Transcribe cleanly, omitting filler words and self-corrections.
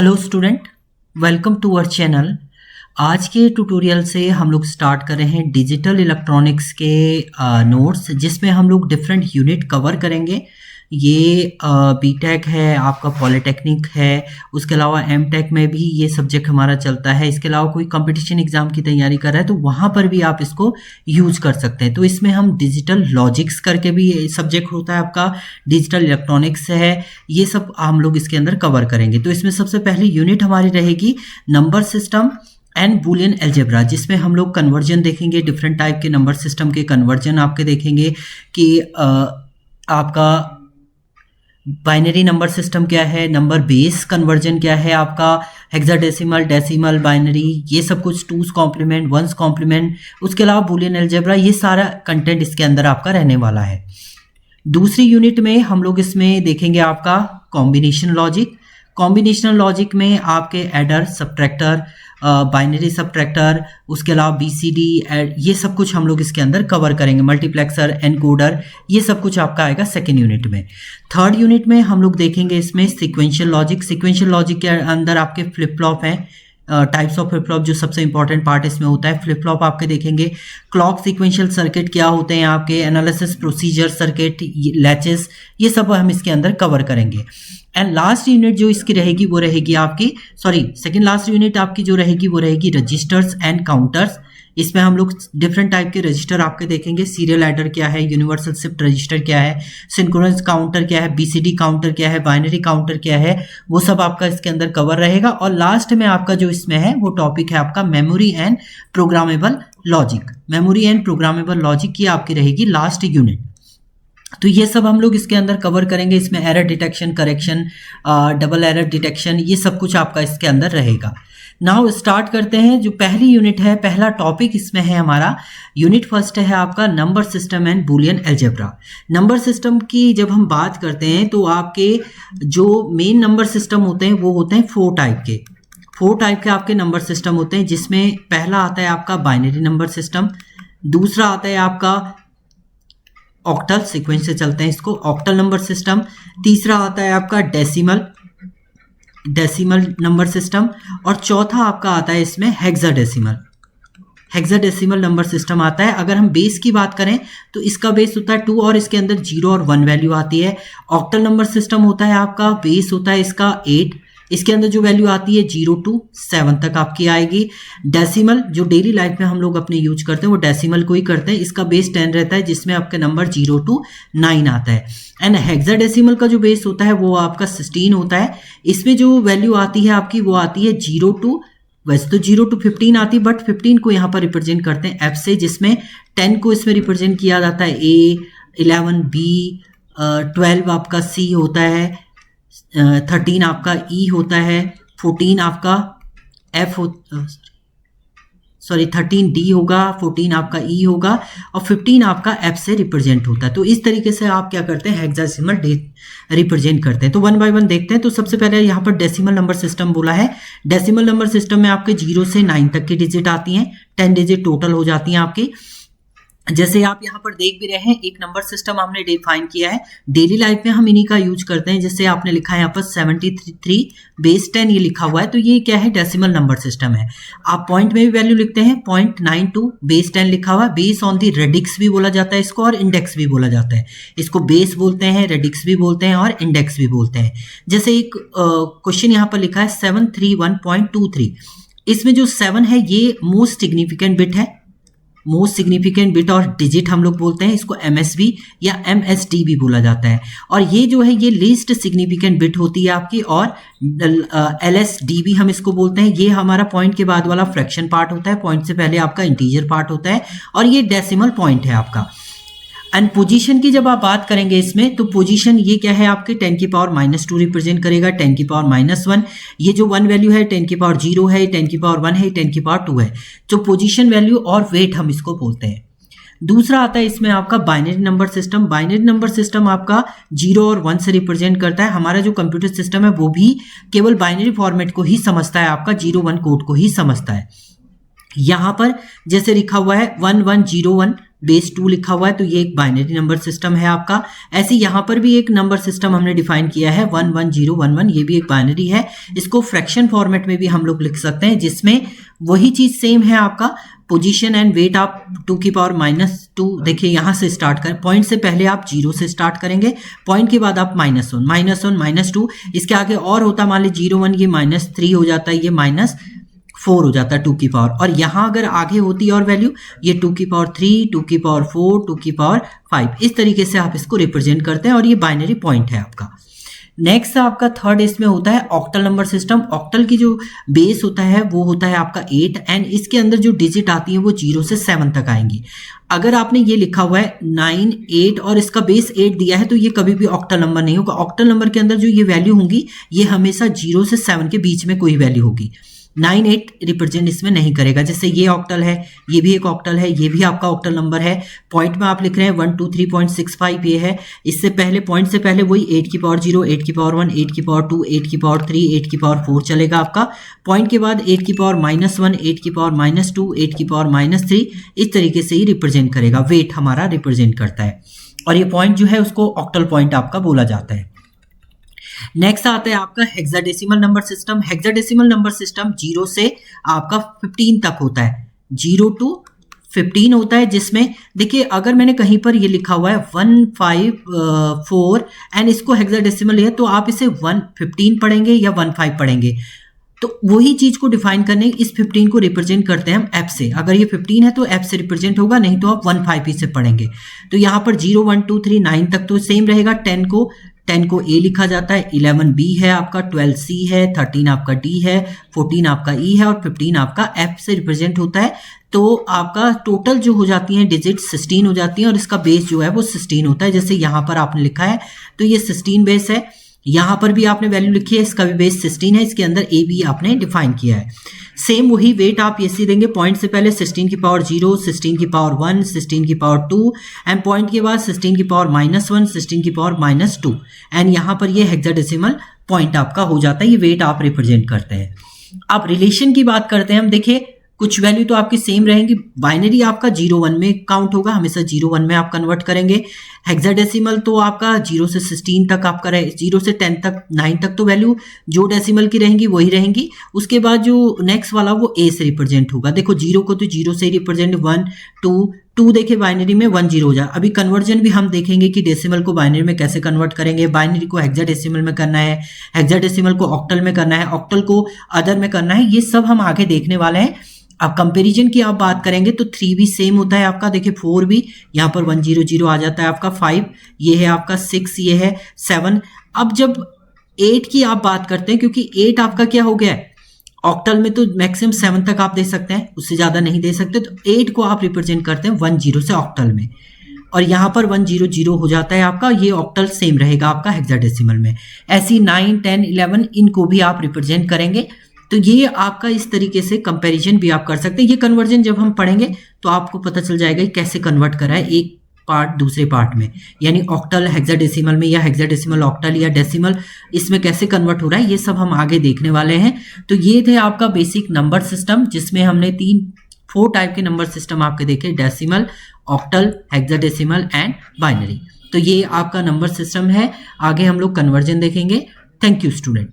Hello student, welcome to our channel. आज के tutorial से हम लोग स्टार्ट कर रहे हैं डिजिटल इलेक्ट्रॉनिक्स के नोट्स, जिसमें हम लोग डिफरेंट यूनिट कवर करेंगे। ये बीटेक है, आपका पॉलिटेक्निक है, उसके अलावा एमटेक में भी ये सब्जेक्ट हमारा चलता है। इसके अलावा कोई कंपटीशन एग्जाम की तैयारी कर रहा है तो वहाँ पर भी आप इसको यूज कर सकते हैं। तो इसमें हम डिजिटल लॉजिक्स करके भी सब्जेक्ट होता है आपका, डिजिटल इलेक्ट्रॉनिक्स है, ये सब हम लोग इसके अंदर कवर करेंगे। तो इसमें सबसे पहली यूनिट हमारी रहेगी number system and Boolean algebra, जिसमें हम लोग कन्वर्जन देखेंगे, डिफरेंट टाइप के नंबर सिस्टम के कन्वर्जन आपके देखेंगे कि आपका बाइनरी नंबर सिस्टम क्या है, नंबर बेस कन्वर्जन क्या है, आपका हेक्साडेसिमल, डेसिमल, बाइनरी, ये सब कुछ, टूस कॉम्प्लीमेंट, वंस कॉम्प्लीमेंट, उसके अलावा बूलियन अलजेब्रा, ये सारा कंटेंट इसके अंदर आपका रहने वाला है। दूसरी यूनिट में हम लोग इसमें देखेंगे आपका कॉम्बिनेशन लॉजिक। कॉम्बिनेशनल लॉजिक में आपके एडर, सब्ट्रैक्टर, बाइनरी सब्ट्रैक्टर, उसके अलावा बीसीडी, ये सब कुछ हम लोग इसके अंदर कवर करेंगे। मल्टीप्लेक्सर, एनकोडर, ये सब कुछ आपका आएगा सेकेंड यूनिट में। थर्ड यूनिट में हम लोग देखेंगे इसमें सीक्वेंशियल लॉजिक। सीक्वेंशियल लॉजिक के अंदर आपके फ्लिप फ्लॉप हैं, टाइप्स ऑफ फ्लिप फ्लॉप, जो सबसे इंपॉर्टेंट पार्ट इसमें होता है। फ्लिप फ्लॉप आपके देखेंगे, क्लॉक सीक्वेंशियल सर्किट क्या होते हैं आपके, एनालिसिस प्रोसीजर सर्किट, लैचेस, ये सब हम इसके अंदर कवर करेंगे। एंड लास्ट यूनिट जो इसकी रहेगी वो रहेगी आपकी, सेकंड लास्ट यूनिट आपकी जो रहेगी वो रहेगी रजिस्टर्स एंड काउंटर्स। इसमें हम लोग डिफरेंट टाइप के रजिस्टर आपके देखेंगे। सीरियल एडर क्या है, यूनिवर्सल शिफ्ट रजिस्टर क्या है, सिंक्रोनस काउंटर क्या है, बीसीडी काउंटर क्या है, बाइनरी काउंटर क्या है, वो सब आपका इसके अंदर कवर रहेगा। और लास्ट में आपका जो इसमें है वो टॉपिक है आपका memory and programmable logic. Memory and programmable logic की आपकी रहेगी लास्ट यूनिट। तो ये सब हम लोग इसके अंदर कवर करेंगे। इसमें error detection, correction, double error detection, ये सब कुछ आपका इसके अंदर रहेगा। नाउ स्टार्ट करते हैं। जो पहली यूनिट है, पहला टॉपिक इसमें है हमारा, यूनिट फर्स्ट है आपका number system and Boolean algebra. Number system की जब हम बात करते हैं तो आपके जो मेन नंबर सिस्टम होते हैं वो होते हैं फोर टाइप के आपके नंबर सिस्टम होते हैं, जिसमें पहला आता है आपका बाइनरी नंबर सिस्टम, दूसरा आता है आपका ऑक्टल, सीक्वेंस से चलते हैं इसको, ऑक्टल नंबर सिस्टम, तीसरा आता है आपका डेसिमल नंबर सिस्टम, और चौथा आपका आता है इसमें हेक्साडेसिमल नंबर सिस्टम आता है। अगर हम बेस की बात करें तो इसका बेस होता है 2 और इसके अंदर 0 और 1 वैल्यू आती है। ऑक्टल नंबर सिस्टम होता है आपका, बेस होता है इसका 8, इसके अंदर जो वैल्यू आती है 0 to 7 तक आपकी आएगी। डेसिमल जो डेली लाइफ में हम लोग अपने यूज करते हैं वो डेसिमल को ही करते हैं, इसका बेस 10 रहता है, जिसमें आपके नंबर 0 to 9 आता है। एंड हेक्साडेसिमल का जो बेस होता है वो आपका 16 होता है। इसमें जो वैल्यू आती है आपकी वो आती है 0 to, वैसे तो 0 to 15 आती है, बट 15 को यहाँ पर रिप्रेजेंट करते हैं F से, जिसमें 10 को इसमें रिप्रेजेंट किया जाता है A, 11 B, 12 आपका C होता है, 13 आपका E होता है, 14 आपका F 13 D होगा, 14 आपका E होगा, और 15 आपका F से रिप्रेजेंट होता है। तो इस तरीके से आप क्या करते हैं, हेक्साडेसिमल रिप्रेजेंट करते हैं। तो वन बाय वन देखते हैं। तो सबसे पहले यहाँ पर डेसिमल नंबर सिस्टम बोला है। डेसिमल नंबर सिस्टम में आपके 0 से 9 तक की डिजिट आती हैं, 10 डिजिट टोटल हो जाती हैं आपकी। जैसे आप यहाँ पर देख भी रहे हैं, एक नंबर सिस्टम हमने डिफाइन किया है, डेली लाइफ में हम इन्हीं का यूज करते हैं। जैसे आपने लिखा है यहाँ पर 73 बेस 10 ये लिखा हुआ है, तो ये क्या है, डेसिमल नंबर सिस्टम है। आप पॉइंट में भी वैल्यू लिखते हैं, 0.92 बेस 10 लिखा हुआ है। बेस ऑन दी रेडिक्स भी बोला जाता है इसको, और इंडेक्स भी बोला जाता है। इसको बेस बोलते हैं, रेडिक्स भी बोलते हैं, और इंडेक्स भी बोलते हैं। जैसे एक क्वेश्चन यहाँ पर लिखा है 731.23, इसमें जो 7 है ये मोस्ट सिग्निफिकेंट बिट है, मोस्ट सिग्निफिकेंट बिट और डिजिट हम लोग बोलते हैं इसको, MSB या MSD भी बोला जाता है। और ये जो है ये लीस्ट सिग्निफिकेंट बिट होती है आपकी, और LSD भी हम इसको बोलते हैं। ये हमारा पॉइंट के बाद वाला फ्रैक्शन पार्ट होता है, पॉइंट से पहले आपका इंटीजर पार्ट होता है, और ये डेसिमल पॉइंट है आपका। एंड पोजीशन की जब आप बात करेंगे इसमें, तो पोजीशन ये क्या है आपके 10 की पावर -2 रिप्रेजेंट करेगा, 10 की पावर -1, ये जो 1 वैल्यू है 10 की पावर 0 है, 10 की पावर 1 है, 10 की पावर 2 है। तो पोजीशन वैल्यू और वेट हम इसको बोलते हैं। दूसरा आता है इसमें आपका binary number system. Binary number system आपका 0 और 1 से रिप्रेजेंट करता है। हमारा जो कंप्यूटर सिस्टम है वो भी केवल बाइनरी फॉर्मेट को ही समझता है, आपका 0-1 कोड को ही समझता है। यहाँ पर जैसे लिखा हुआ है 1101 बेस 2 लिखा हुआ है, तो ये एक बाइनरी नंबर सिस्टम है आपका। ऐसे यहाँ पर भी एक नंबर सिस्टम हमने डिफाइन किया है 11011, ये भी एक बाइनरी है। इसको फ्रैक्शन फॉर्मेट में भी हम लोग लिख सकते हैं, जिसमें वही चीज सेम है आपका। पोजीशन एंड वेट आप 2 की पावर -2, देखिए यहाँ से स्टार्ट करें, पॉइंट से पहले आप 0 से स्टार्ट करेंगे, पॉइंट के बाद आप -1 -2, इसके आगे और होता मान लीजिए 0 1, ये -3 हो जाता है, ये -4 हो जाता है 2 की पावर। और यहाँ अगर आगे होती है और वैल्यू, ये 2 की पावर 3, 2 की पावर 4, 2 की पावर 5, इस तरीके से आप इसको रिप्रेजेंट करते हैं और ये बाइनरी पॉइंट है आपका। नेक्स्ट आपका थर्ड इसमें होता है ऑक्टल नंबर सिस्टम। ऑक्टल की जो बेस होता है वो होता है आपका 8, एंड इसके अंदर जो डिजिट आती है वो 0 से 7 तक आएंगी। अगर आपने ये लिखा हुआ है 9 8 और इसका बेस 8 दिया है, तो ये कभी भी ऑक्टल नंबर नहीं होगा। ऑक्टल नंबर के अंदर जो ये वैल्यू होंगी, ये हमेशा 0 से 7 के बीच में कोई वैल्यू होगी। 9 8 रिप्रेजेंट इसमें नहीं करेगा। जैसे ये ऑक्टल है, ये भी एक ऑक्टल है, ये भी आपका ऑक्टल नंबर है। पॉइंट में आप लिख रहे हैं 123.65, ये है। इससे पहले पॉइंट से पहले वही 8 की पावर 0, 8 की पावर 1, 8 की पावर 2, 8 की पावर 3, 8 की पावर 4 चलेगा आपका। पॉइंट के बाद 8 की पावर -1, 8 की पावर -2, 8 की पावर -3, इस तरीके से ही रिप्रेजेंट करेगा। वेट हमारा रिप्रेजेंट करता है, और ये पॉइंट जो है उसको ऑक्टल पॉइंट आपका बोला जाता है। नेक्स्ट आता है आपका hexadecimal number system. Hexadecimal number system 0 से आपका 15 तक होता है, 0 to 15 होता है, जिसमें देखिए अगर मैंने कहीं पर ये लिखा हुआ है 154 एंड इसको हेक्साडेसिमल है, तो आप इसे 115 पढ़ेंगे या 15 पढ़ेंगे। तो वही चीज को डिफाइन करने, इस 15 को रिप्रेजेंट करते हैं हम एफ से। अगर ये 15 है तो एफ से रिप्रेजेंट होगा, नहीं तो आप 15 से पढ़ेंगे। तो यहाँ पर 0 1 2 3 9 तक तो सेम रहेगा। 10 को ए लिखा जाता है, 11 बी है आपका, 12 सी है, 13 आपका डी है, 14 आपका ई है, और 15 आपका एफ से रिप्रेजेंट होता है। तो आपका टोटल जो हो जाती हैं डिजिट 16 हो जाती हैं, और इसका बेस जो है वो 16 होता है। जैसे यहाँ पर आपने लिखा है तो ये 16 बेस है, यहाँ पर भी आपने वैल्यू लिखी है, इसका भी बेस 16 है, इसके अंदर ए बी आपने डिफाइन किया है। सेम वही वेट आप ऐसे देंगे, पॉइंट से पहले 16 की पावर 0, 16 की पावर 1, 16 की पावर 2, एंड पॉइंट के बाद 16 की पावर -1, 16 की पावर -2, एंड यहाँ पर ये हेक्साडेसिमल पॉइंट आपका हो जाता है। ये वेट आप रिप्रेजेंट करते हैं। अब रिलेशन की बात करते हैं हम। देखिए कुछ वैल्यू तो आपकी सेम रहेंगी। बाइनरी आपका 0 1 में काउंट होगा, हमेशा 0 1 में आप कन्वर्ट करेंगे। हेक्साडेसिमल तो आपका 0 से 16 तक आपका 0 से 10 तक 9 तक तो वैल्यू जो डेसिमल की रहेंगी वही रहेंगी। उसके बाद जो नेक्स्ट वाला वो ए से रिप्रेजेंट होगा। देखो 0 को तो 0 से ही रिप्रेजेंट, 1 2 देखे बाइनरी में 1 0 हो जाए। अभी कन्वर्जन भी हम देखेंगे कि डेसिमल को बाइनरी में कैसे कन्वर्ट करेंगे। बाइनरी को हेक्साडेसिमल में करना है, हेक्साडेसिमल को ऑक्टल में करना है, ऑक्टल को अदर में करना है, ये सब हम आगे देखने वाले हैं। अब कंपैरिजन की आप बात करेंगे तो 3 भी सेम होता है आपका। देखिए 4 भी यहाँ पर 1 0 0 आ जाता है आपका, 5 ये है आपका, 6 ये है, 7। अब जब 8 की आप बात करते हैं, क्योंकि 8 आपका क्या हो गया है, ऑक्टल में तो मैक्सिमम 7 तक आप दे सकते हैं, उससे ज्यादा नहीं दे सकते। तो 8 को आप रिप्रेजेंट करते हैं 1 0 से ऑक्टल में, और यहाँ पर 1 0 0 हो जाता है आपका। ये ऑक्टल सेम रहेगा आपका हेक्साडेसिमल में। ऐसी 9 10 11 इनको भी आप रिप्रेजेंट करेंगे। तो ये आपका इस तरीके से कंपैरिजन भी आप कर सकते हैं। ये कन्वर्जन जब हम पढ़ेंगे तो आपको पता चल जाएगा कि कैसे कन्वर्ट करा है एक पार्ट दूसरे पार्ट में, यानी ऑक्टल हेक्साडेसिमल में, या हेक्साडेसिमल ऑक्टल, या डेसिमल, इसमें कैसे कन्वर्ट हो रहा है, ये सब हम आगे देखने वाले हैं। तो ये थे आपका बेसिक नंबर सिस्टम, जिसमें हमने 4 टाइप के नंबर सिस्टम आपके देखे, decimal, octal, hexadecimal and binary. तो ये आपका नंबर सिस्टम है। आगे हम लोग कन्वर्जन देखेंगे। Thank you student.